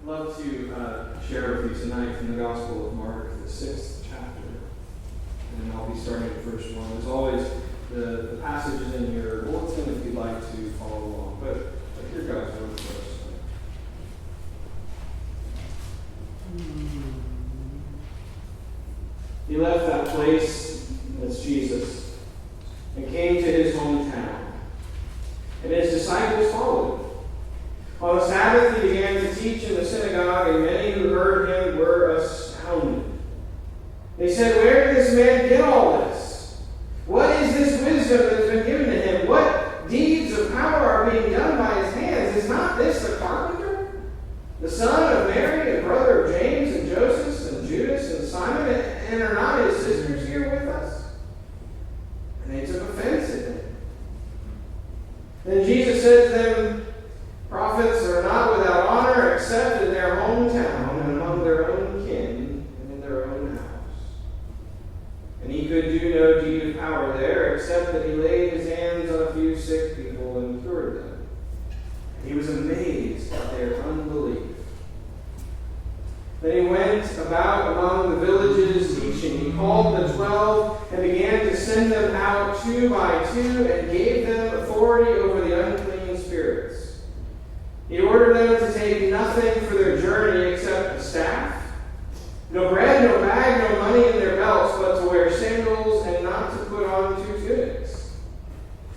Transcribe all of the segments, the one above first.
love to share with you tonight from the Gospel of Mark, the 6th chapter. And I'll be starting at verse 1. As always, the passage is in your bulletin if you'd like to follow along. But hear God's word for us. He left that place, that's Jesus, and came to his hometown. And his disciples followed him. On the Sabbath he began to teach in the synagogue, and many who heard him were astounded. They said, "Where did this man get all this? What is this wisdom that's been given to him? What deeds of power are being done by his hands? Is not this the carpenter, the son of Mary and brother of James and Joseph and Judas and Simon? And are not his sisters here with us?" And they took offense at him. Then Jesus said to them, "Prophets are not without honor except in their hometown and among their own kin and in their own house." And he could do no deed of power there except that he laid his hands on a few sick people and cured them. And he was amazed at their unbelief. Then he went about among the villages teaching. He called the 12 and began to send them out 2 by 2 and gave them authority over the unclean spirits. He ordered them to take nothing for their journey except a staff, no bread, no bag, no money in their belts, but to wear sandals and not to put on 2 tunics.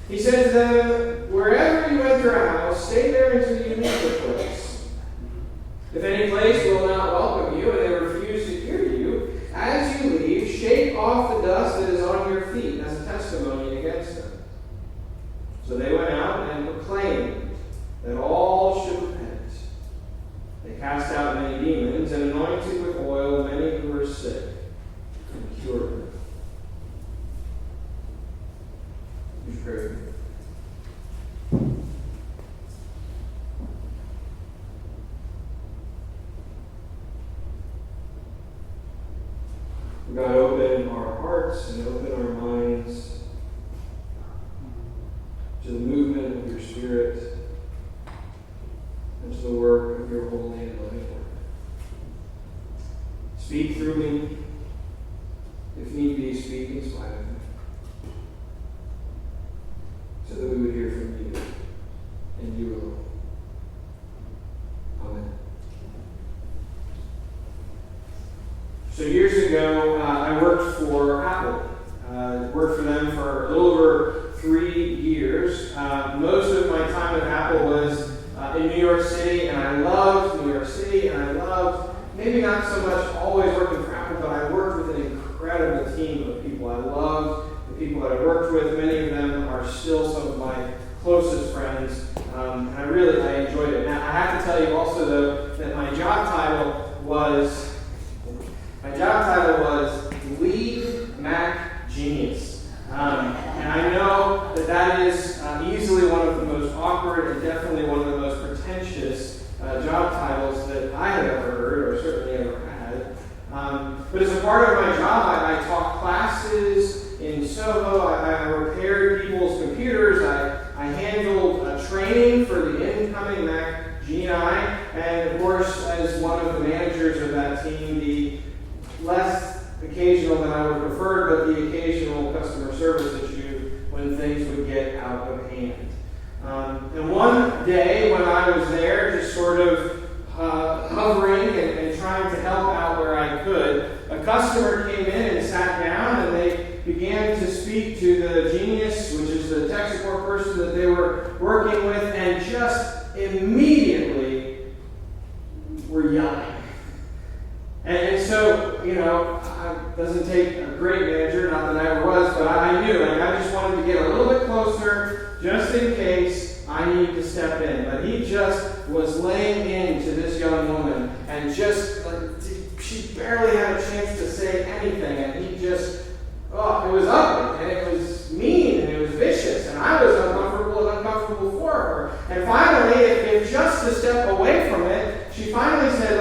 He said to them, "Wherever you enter a house, stay there until you leave the place. If any place will not welcome you and they refuse to hear you, as you leave, shake off the dust that is on your feet as a testimony against them." So they went out and proclaimed that all should repent. They cast out many demons and anointed with oil many who were sick and cured them. You pray. God, open our hearts and open our minds to the movement of your Spirit and to the work of your holy and loving word. Speak through me. If need be, speak in spite of me, so that we would hear from you and you alone. Amen. So years ago, I worked for Apple. Worked for them for a little over 3 years. Most of my time at Apple was in New York City, and I loved New York City, and I loved, maybe not so much always working for Apple, but I worked with an incredible team of people. I loved the people that I worked with. Many of them are still some of my closest friends, and I enjoyed it. Now, I have to tell you also, though, that my job title was Lead Mac Genius. And I know that is easily one of the most awkward and definitely one of the most pretentious job titles that I have ever heard, or certainly ever had. But as a part of my job, I taught classes in Soho. I repaired people's computers. I handled training for the incoming Mac Geni. And of course, as one of the managers of that team, the less occasional than I would prefer, but the occasional customer service issue when things would get out of hand. And one day when I was there, just sort of hovering and trying to help out where I could, a customer came in and sat down, and they began to speak to the genius, which is the tech support person that they were working with, and just immediately were yelling. And so, it doesn't take a great manager, not that I ever was, but I knew, I just wanted to get a little bit closer, just in case I need to step in. But he just was laying into this young woman, and she barely had a chance to say anything, and he just, it was ugly, and it was mean, and it was vicious, and I was uncomfortable for her. And finally, if just to step away from it, she finally said,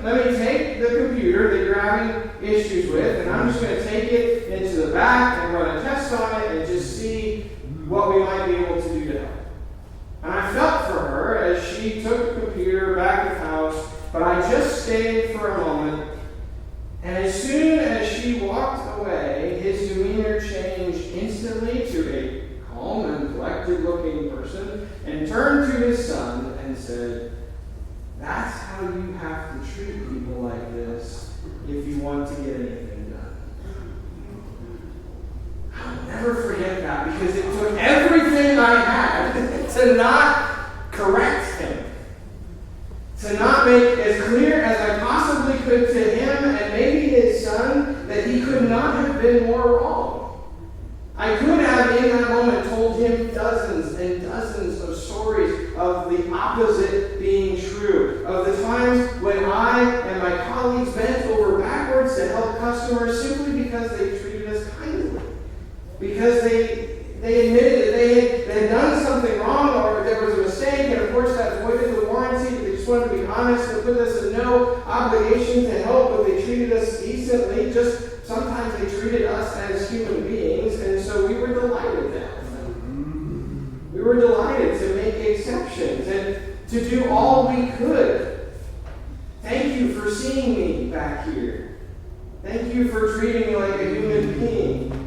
let me take the computer that you're having issues with, and I'm just going to take it into the back and run a test on it and just see what we might be able to do to help. And I felt for her as she took the computer back to the house But I just stayed for a moment, and as soon as she walked away, his demeanor changed instantly to a calm and collected-looking person, and turned to his son and said, "That's how you have to treat people like this if you want to get anything done." I'll never forget that, because it took everything I had to not correct him, to not make as clear as I possibly could to him and maybe his son that he could not have been more wrong. I could have, in that moment, told him dozens and dozens of stories of the opposite being true, of the times when I and my colleagues bent over backwards to help customers simply because they treated us kindly, because they admitted that they had done something wrong or there was a mistake, and of course that voided the warranty, but they just wanted to be honest and put us in no obligation to help, but they treated us decently. Just sometimes they treated us as human beings, and so we were delighted then. We were delighted to make exceptions and to do all we could. Thank you for seeing me back here. Thank you for treating me like a human being.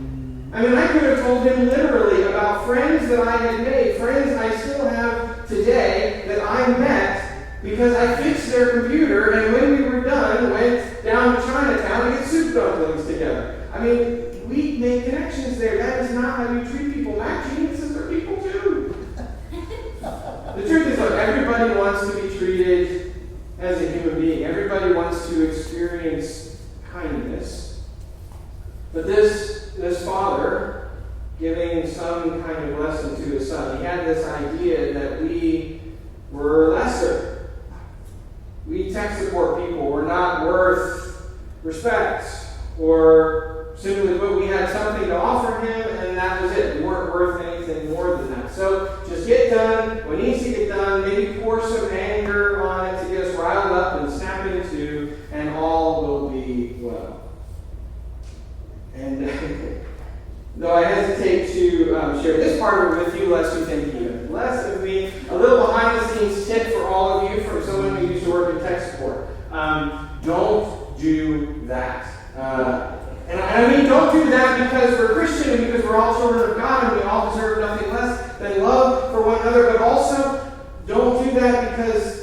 I mean, I could have told him literally about friends that I had made, friends I still have today that I met because I fixed their computer, and when we were done, went down to Chinatown to get soup dumplings together. I mean, we made connections there. That is not how you treat people. Mac geniuses are people too. The truth is, look, everybody wants to be treated as a human being. Everybody wants to experience kindness. But this father, giving some kind of lesson to his son, he had this idea that we were lesser. We tech support people were not worth respect, or simply put, we had something to offer him, and that was it. We weren't worth anything more than that. So just get done what needs to get done, maybe pour some anger on it to get us riled up and snap it into, and all will be well. And though I hesitate to share this part of it with you, lest you think even less of me, a little behind-the-scenes tip for all of you from someone who used to work in tech support. Don't do that. And I mean, don't do that because we're Christian and because we're all children of God and we all deserve nothing less than love for one another, but also don't do that because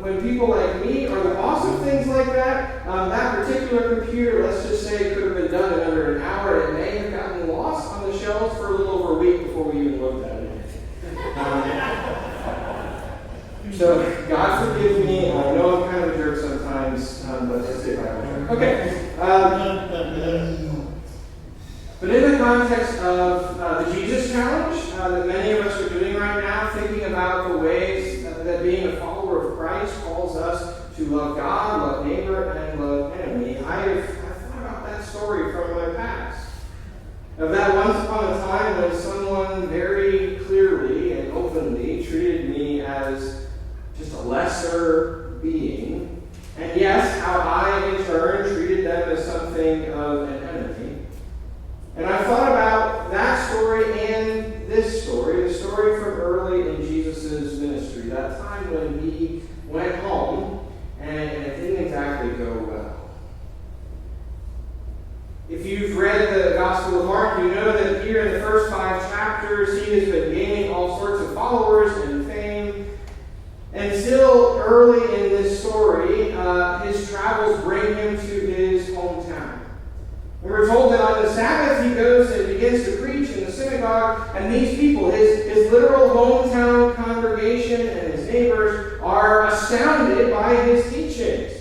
when people like me are the boss of things like that, that particular computer, let's just say, could have been done in under an hour. It may have gotten lost on the shelves for a little over a week before we even looked at it. So, God forgive me. I know I'm kind of a jerk sometimes, but let's see if I can. Okay. But in the context of the Jesus Challenge that many of us are doing right now, thinking about the ways that being a follower of Christ calls us to love God, love neighbor, and love enemy, I've thought about that story from my past. Of that once upon a time when someone very clearly and openly treated me as just a lesser being, and yes, how I in turn treated them as something of an enemy. And I thought about that story and this story, the story from early in Jesus' ministry, that time when he went home and it didn't exactly go well. If you've read the Gospel of Mark, you know that here in the first 5 chapters, he has been gaining all sorts of followers and fame. And still early in this story, his travels bring him to his hometown. And we're told that on the Sabbath he goes and begins to preach in the synagogue, and these people, his literal hometown congregation and his neighbors, are astounded by his teachings.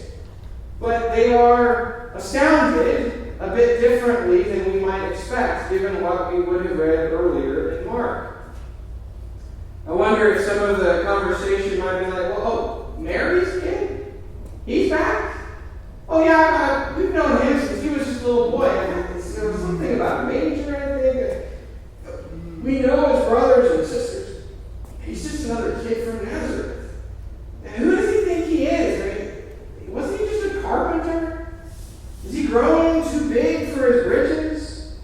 But they are astounded a bit differently than we might expect, given what we would have read earlier in Mark. I wonder if some of the conversation might be like, well, Mary's kid? He's back? Oh yeah, we've known him since he was just a little boy. There was something about a manger, I think. We know his brothers and sisters. He's just another kid from Nazareth. And who does he think he is? I mean, wasn't he just a carpenter? Is he grown too big for his britches?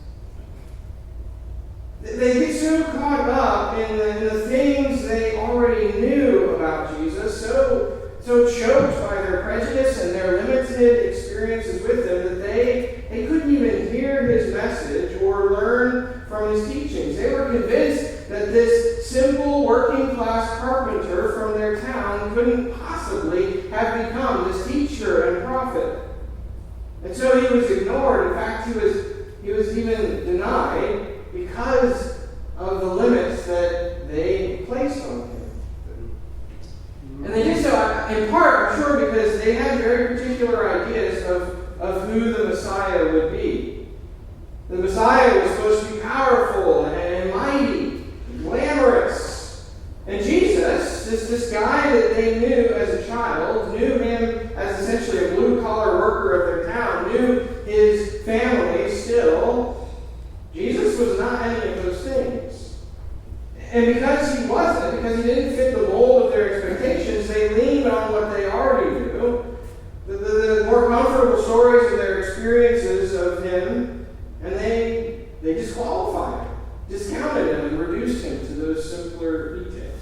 They get so caught up in the things they already knew about Jesus, so chosen choked by their prejudice and their limited experiences with him that they couldn't even hear his message or learn from his teachings. They were convinced that this simple working-class carpenter from their town couldn't possibly have become this teacher and prophet. And so he was ignored. In fact, he was even denied because of the limits that they placed on him. And they did so in part, I'm sure, because they had very particular ideas of who the Messiah would be. The Messiah was supposed to be powerful and mighty, glamorous. And Jesus, this guy that they knew as a child, knew him as essentially a blue-collar worker of their town, knew his family still. Jesus was not any of those things. And because he wasn't, because he didn't fit the mold of their expectations, they leaned on what they already knew, the more comfortable stories of their experiences of him, and they disqualified him, discounted him, and reduced him to those simpler details.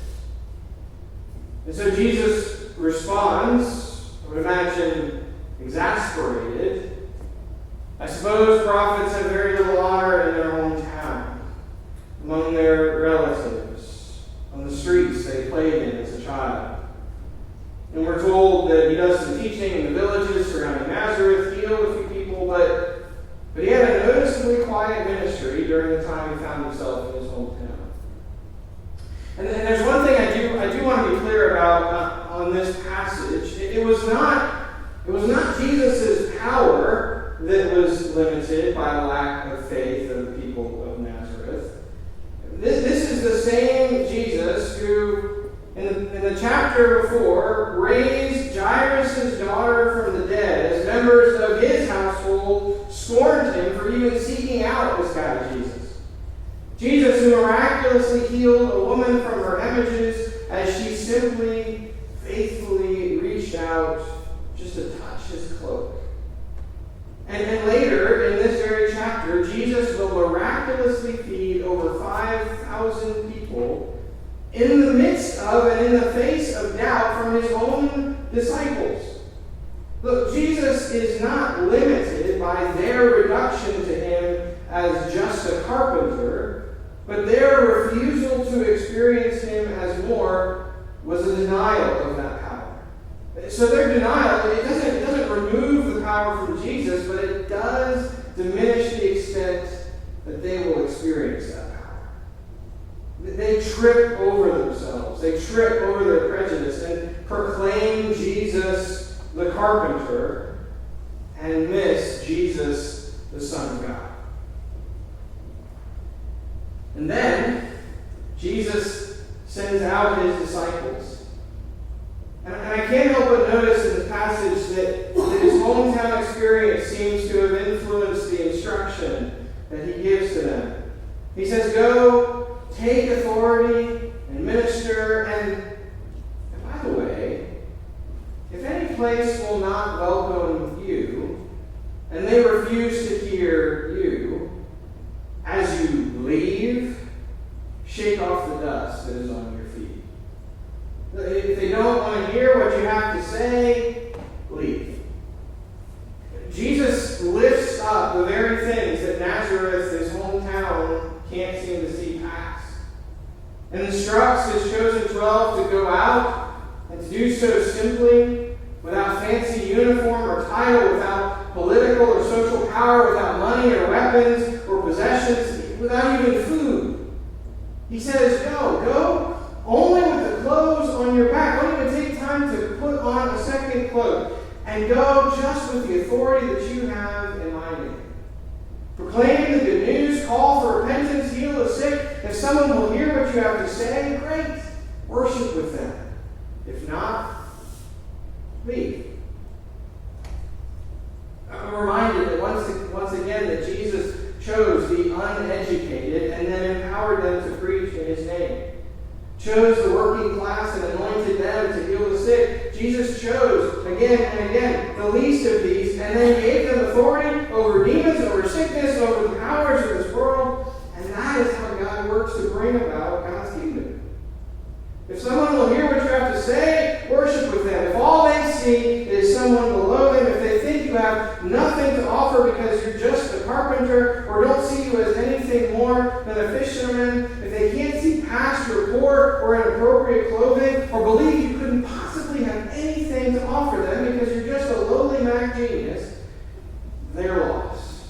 And so Jesus responds, I would imagine, exasperated. I suppose prophets have very little honor in their hometown, among their relatives, on the streets they played in as a child. And we're told that he does some teaching in the villages surrounding Nazareth, healed a few people, but he had a noticeably quiet ministry during the time he found himself in his hometown. And there's one thing I do want to be clear about on this passage. It was not Jesus' power that was limited by the lack of faith of the people of Nazareth. This is the same Jesus who, in the chapter before, raised Jairus' daughter from the dead as members of his household scorned him for even seeking out this guy Jesus. Jesus who miraculously healed a woman from her hemorrhages as she simply, faithfully reached out just to touch his cloak. And later, in this very chapter, Jesus will miraculously feed over 5,000 people in the midst of and in the face of doubt from his own disciples. Look, Jesus is not limited by their reduction to him as just a carpenter, but their refusal to experience him as more was a denial of that power. So their denial, it doesn't remove the power from Jesus, but it does diminish the extent that they will experience that power. They trip over themselves. They trip over their prejudice and proclaim Jesus the carpenter and miss Jesus the Son of God. And then Jesus sends out his disciples. And I can't help but notice in the passage that his hometown experience seems to have influenced the instruction that he gives to them. He says, go, take authority, and minister. And by the way, if any place will not welcome you, and they refuse to hear you, as you leave, shake off the dust that is on your feet. If they don't want to hear what you have to say, leave. Jesus lifts up the very things that Nazareth, his hometown, can't seem to see past. And instructs his chosen 12 to go out and to do so simply, without fancy uniform or title, without political or social power, without money or weapons or possessions, without even food. He says, go only with the clothes on your back. Don't even take time to put on a second cloak. And go just with the authority that you have in my name. Proclaim the good news, call for repentance, heal the sick. If someone will hear what you have to say, great. Worship with them. If not, leave. I'm reminded that once again that Jesus chose the uneducated and then empowered them to preach in his name. Chose the working class and anointed them to heal the sick. Jesus chose again and again the least of these and then gave them authority over demons, over sickness, over the powers of this world. And that is how God works to bring about God's kingdom. If someone will hear what you have to say, worship with them. If all they see is someone below them, if they think you have nothing to offer because you're just a carpenter, or don't see you as anything more than a fisherman, if they can't see past your poor or inappropriate clothing, or believe you couldn't possibly have anything to offer them because you're just a lowly Mac genius, they're lost.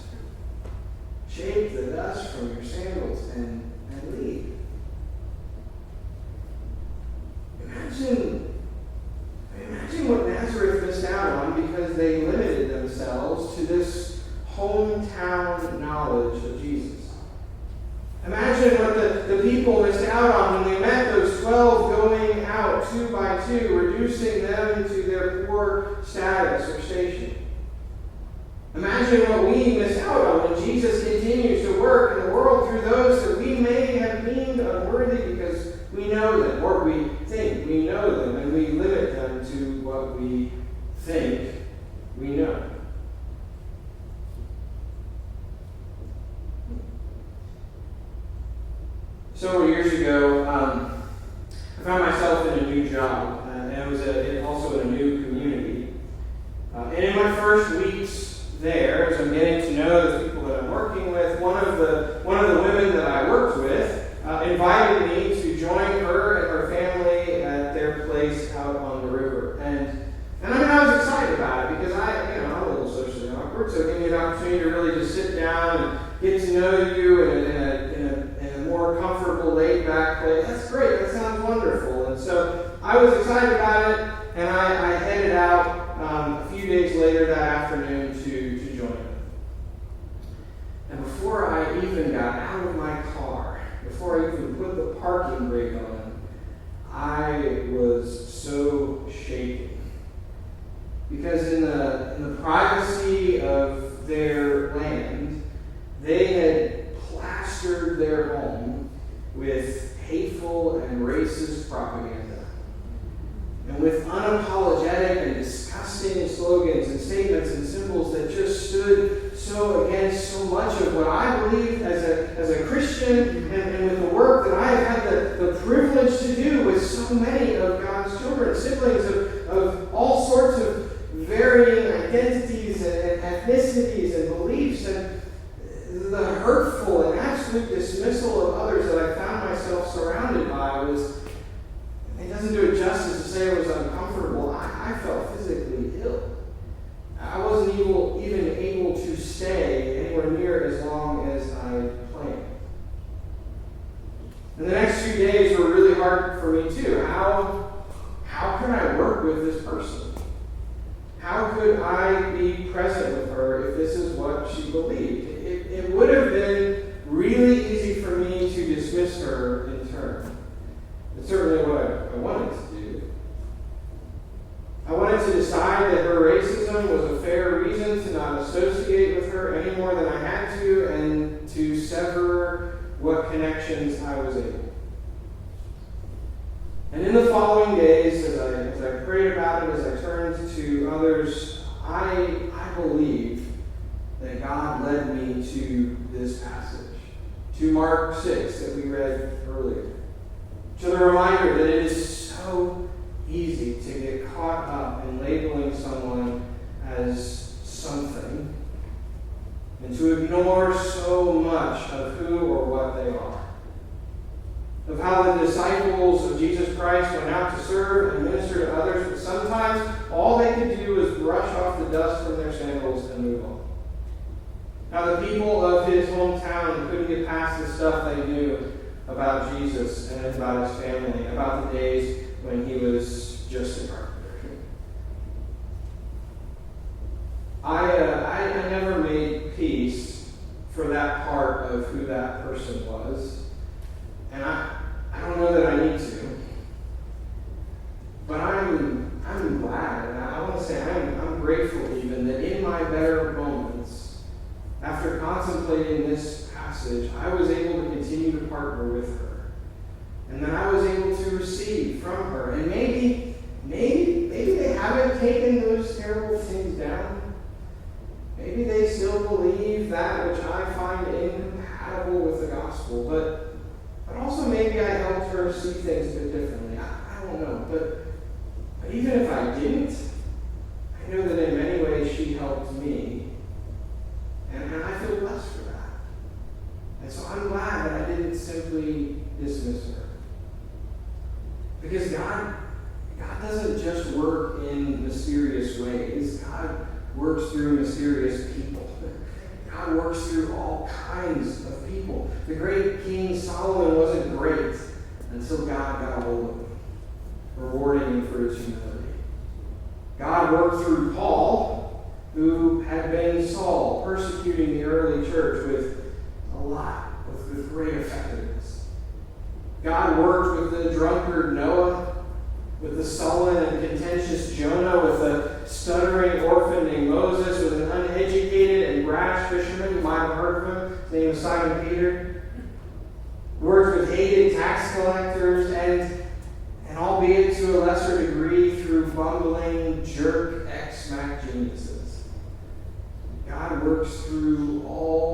Shake the dust from your sandals and leave. Imagine what Nazareth missed out on because they limited themselves to this hometown knowledge of Jesus. Imagine what the people missed out on when they met those 12 going out 2 by 2, reducing them to their poor status or station. Imagine what we miss out on when Jesus continues to work in the world through those that we may have deemed unworthy because we know them, or we think we know them, and we limit them to what we think we know. Several years ago, I found myself in a new job, and it was also in a new community. And in my first weeks there, as I'm getting to know the people that I'm working with, one of the women that I worked with invited me to join her and her family at their place out on the river. And I was excited about it because I'm a little socially awkward, so it gave me an opportunity to really just sit down and get to know you in a more comfortable, laid-back place. That's great. That sounds wonderful. And so I was excited about it, and I headed out a few days later that afternoon to join them. And before I even got out of my car, before I even put the parking brake on, I was so shaken. Because in the privacy of their land, they had plastered their home with hateful and racist propaganda. And with unapologetic and disgusting slogans and statements and symbols that just stood so against so much of what I believe as a Christian and with the work that I have had the privilege to do with so many of God's children, siblings of all sorts of varying identities and ethnicities and beliefs, and the hurtful and absolute dismissal of others that I found myself surrounded by it doesn't do it justice to say it was uncomfortable. I felt physically ill. I wasn't even able to stay anywhere near as long as I planned. And the next few days were really hard for me too. How could I work with this person? How could I be present with her if this is what she believed? It would have been really easy for me to dismiss her in turn. It's certainly what I wanted to do. I wanted to decide that her racism was a fair reason to not associate with her any more than I had to, and to sever what connections I was able. And in the following days, as I prayed about it, as I turned to others, I believe that God led me to this passage, to Mark 6 that we read earlier. To the reminder that it is so easy to get caught up in labeling someone as something and to ignore so much of who or what they are. Of how the disciples of Jesus Christ went out to serve and minister to others, but sometimes all they could do was brush off the dust from their sandals and move on. How the people of his hometown couldn't get past the stuff they knew about Jesus and about his family, about the days when he was just a carpenter. I never made peace for that part of who that person was, and I don't know that I need to, but I'm glad, and I want to say I'm grateful even that in my better moments, after contemplating this passage, I was able to continue to partner with her. And that I was able to receive from her. And maybe they haven't taken those terrible things down. Maybe they still believe that which I find incompatible with the gospel. But also maybe I helped her see things a bit differently. I don't know. But even if I didn't, works through mysterious people. God works through all kinds of people. The great King Solomon wasn't great until God got a hold of him, rewarding him for his humility. God worked through Paul, who had been Saul, persecuting the early church with great effectiveness. God worked with the drunkard Noah, with the sullen and contentious Jonah, with a stuttering orphan named Moses, with an uneducated and brash fisherman. You might have heard of him. His name was Simon Peter. Worked with hated tax collectors, and albeit to a lesser degree through bumbling jerk ex-Mac geniuses. God works through all